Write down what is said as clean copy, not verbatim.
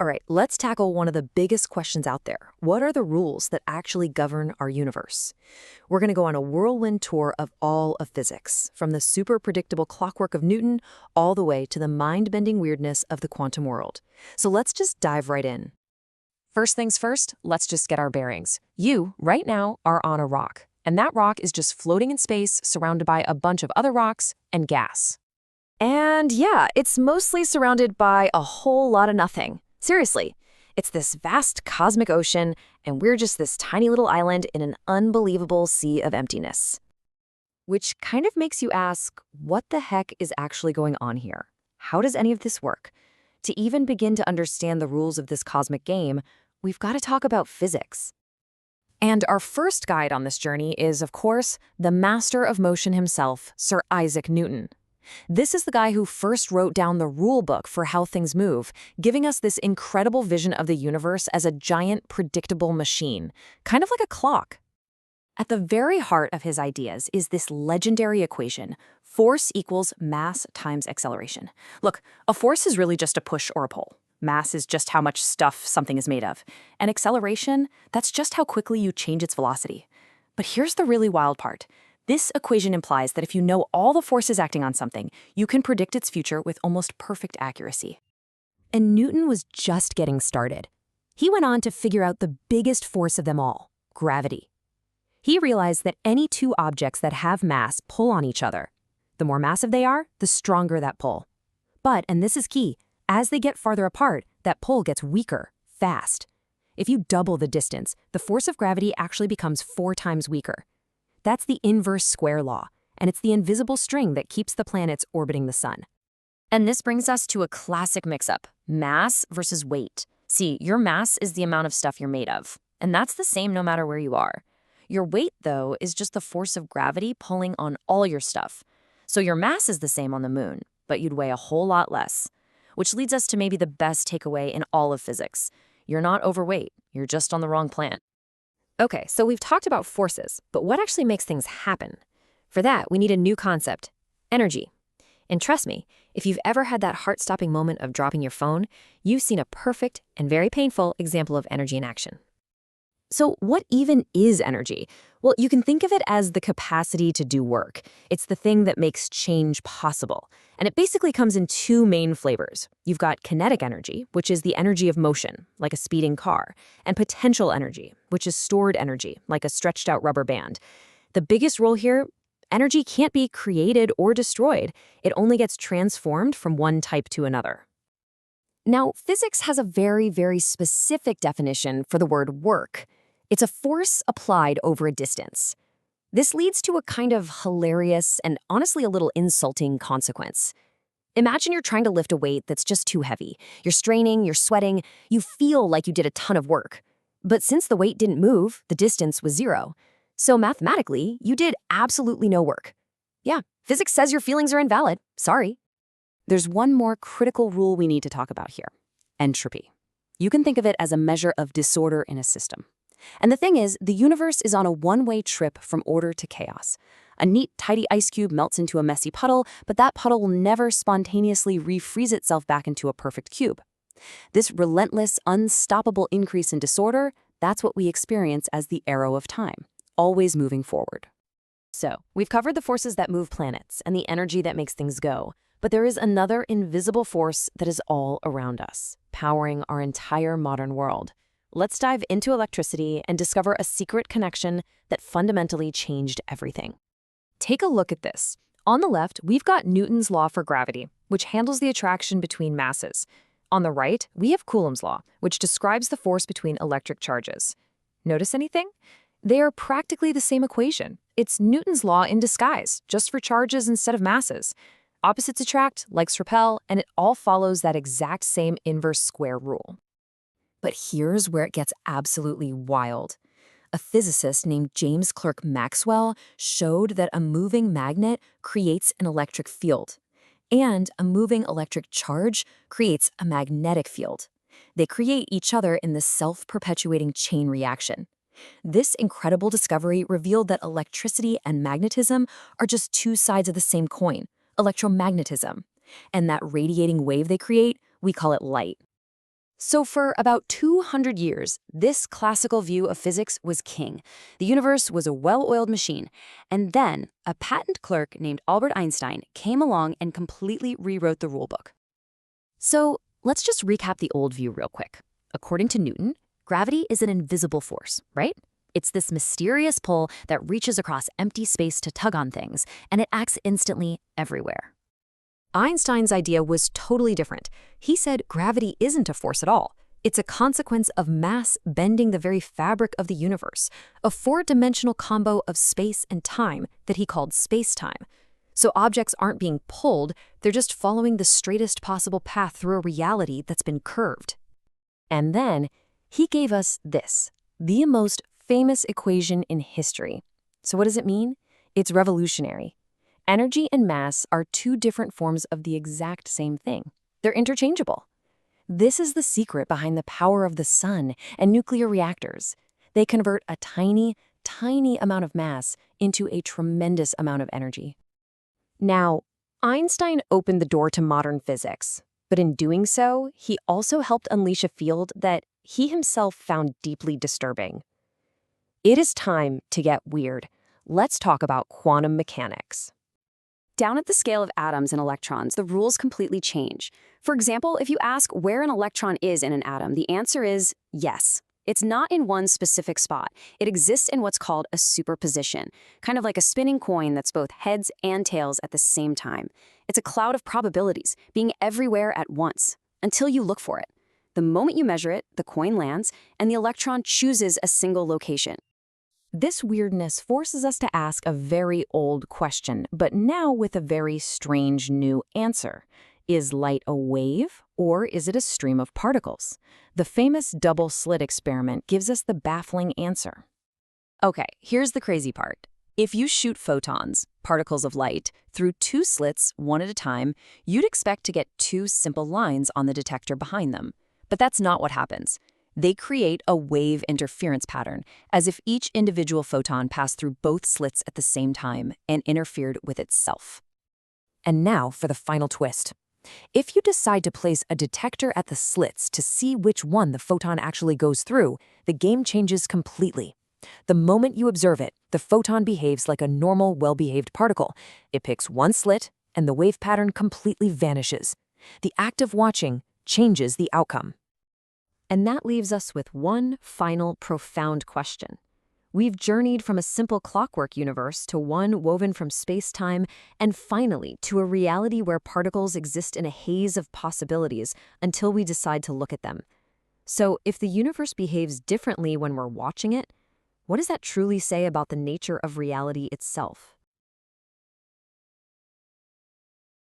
All right, let's tackle one of the biggest questions out there. What are the rules that actually govern our universe? We're going to go on a whirlwind tour of all of physics, from the super predictable clockwork of Newton all the way to the mind-bending weirdness of the quantum world. So let's just dive right in. First things first, let's just get our bearings. You, right now, are on a rock, and that rock is just floating in space surrounded by a bunch of other rocks and gas. And yeah, it's mostly surrounded by a whole lot of nothing. Seriously, it's this vast cosmic ocean, and we're just this tiny little island in an unbelievable sea of emptiness. Which kind of makes you ask, what the heck is actually going on here? How does any of this work? To even begin to understand the rules of this cosmic game, we've got to talk about physics. And our first guide on this journey is, of course, the master of motion himself, Sir Isaac Newton. This is the guy who first wrote down the rule book for how things move, giving us this incredible vision of the universe as a giant, predictable machine, kind of like a clock. At the very heart of his ideas is this legendary equation: force equals mass times acceleration. Look, a force is really just a push or a pull. Mass is just how much stuff something is made of. And acceleration, that's just how quickly you change its velocity. But here's the really wild part. This equation implies that if you know all the forces acting on something, you can predict its future with almost perfect accuracy. And Newton was just getting started. He went on to figure out the biggest force of them all: gravity. He realized that any two objects that have mass pull on each other. The more massive they are, the stronger that pull. But, and this is key, as they get farther apart, that pull gets weaker, fast. If you double the distance, the force of gravity actually becomes 4 times weaker. That's the inverse square law, and it's the invisible string that keeps the planets orbiting the sun. And this brings us to a classic mix-up: mass versus weight. See, your mass is the amount of stuff you're made of, and that's the same no matter where you are. Your weight, though, is just the force of gravity pulling on all your stuff. So your mass is the same on the moon, but you'd weigh a whole lot less. Which leads us to maybe the best takeaway in all of physics. You're not overweight, you're just on the wrong planet. Okay, so we've talked about forces, but what actually makes things happen? For that, we need a new concept: energy. And trust me, if you've ever had that heart-stopping moment of dropping your phone, you've seen a perfect and very painful example of energy in action. So what even is energy? Well, you can think of it as the capacity to do work. It's the thing that makes change possible. And it basically comes in 2 main flavors. You've got kinetic energy, which is the energy of motion, like a speeding car, and potential energy, which is stored energy, like a stretched out rubber band. The biggest rule here: energy can't be created or destroyed. It only gets transformed from one type to another. Now, physics has a very, very specific definition for the word work. It's a force applied over a distance. This leads to a kind of hilarious and honestly a little insulting consequence. Imagine you're trying to lift a weight that's just too heavy. You're straining, you're sweating, you feel like you did a ton of work. But since the weight didn't move, the distance was 0. So mathematically, you did absolutely no work. Yeah, physics says your feelings are invalid. Sorry. There's one more critical rule we need to talk about here: entropy. You can think of it as a measure of disorder in a system. And the thing is, the universe is on a one-way trip from order to chaos. A neat, tidy ice cube melts into a messy puddle, but that puddle will never spontaneously refreeze itself back into a perfect cube. This relentless, unstoppable increase in disorder, that's what we experience as the arrow of time, always moving forward. So, we've covered the forces that move planets and the energy that makes things go. But there is another invisible force that is all around us, powering our entire modern world. Let's dive into electricity and discover a secret connection that fundamentally changed everything. Take a look at this. On the left, we've got Newton's law for gravity, which handles the attraction between masses. On the right, we have Coulomb's law, which describes the force between electric charges. Notice anything? They are practically the same equation. It's Newton's law in disguise, just for charges instead of masses. Opposites attract, likes repel, and it all follows that exact same inverse square rule. But here's where it gets absolutely wild. A physicist named James Clerk Maxwell showed that a moving magnet creates an electric field, and a moving electric charge creates a magnetic field. They create each other in this self-perpetuating chain reaction. This incredible discovery revealed that electricity and magnetism are just 2 sides of the same coin: electromagnetism. And that radiating wave they create, we call it light. So for about 200 years, this classical view of physics was king. The universe was a well-oiled machine. And then a patent clerk named Albert Einstein came along and completely rewrote the rulebook. So let's just recap the old view real quick. According to Newton, gravity is an invisible force, right? It's this mysterious pull that reaches across empty space to tug on things, and it acts instantly everywhere. Einstein's idea was totally different. He said gravity isn't a force at all. It's a consequence of mass bending the very fabric of the universe, a four-dimensional combo of space and time that he called space-time. So objects aren't being pulled, they're just following the straightest possible path through a reality that's been curved. And then he gave us this, the most famous equation in history. So what does it mean? It's revolutionary. Energy and mass are two different forms of the exact same thing. They're interchangeable. This is the secret behind the power of the sun and nuclear reactors. They convert a tiny, tiny amount of mass into a tremendous amount of energy. Now, Einstein opened the door to modern physics, but in doing so, he also helped unleash a field that he himself found deeply disturbing. It is time to get weird. Let's talk about quantum mechanics. Down at the scale of atoms and electrons, the rules completely change. For example, if you ask where an electron is in an atom, the answer is yes. It's not in one specific spot. It exists in what's called a superposition, kind of like a spinning coin that's both heads and tails at the same time. It's a cloud of probabilities, being everywhere at once, until you look for it. The moment you measure it, the coin lands, and the electron chooses a single location. This weirdness forces us to ask a very old question, but now with a very strange new answer. Is light a wave, or is it a stream of particles? The famous double-slit experiment gives us the baffling answer. Okay, here's the crazy part. If you shoot photons, particles of light, through two slits, one at a time, you'd expect to get two simple lines on the detector behind them. But that's not what happens. They create a wave interference pattern, as if each individual photon passed through both slits at the same time and interfered with itself. And now for the final twist. If you decide to place a detector at the slits to see which one the photon actually goes through, the game changes completely. The moment you observe it, the photon behaves like a normal, well-behaved particle. It picks one slit, and the wave pattern completely vanishes. The act of watching changes the outcome. And that leaves us with one final profound question. We've journeyed from a simple clockwork universe to one woven from space-time, and finally to a reality where particles exist in a haze of possibilities until we decide to look at them. So if the universe behaves differently when we're watching it, what does that truly say about the nature of reality itself?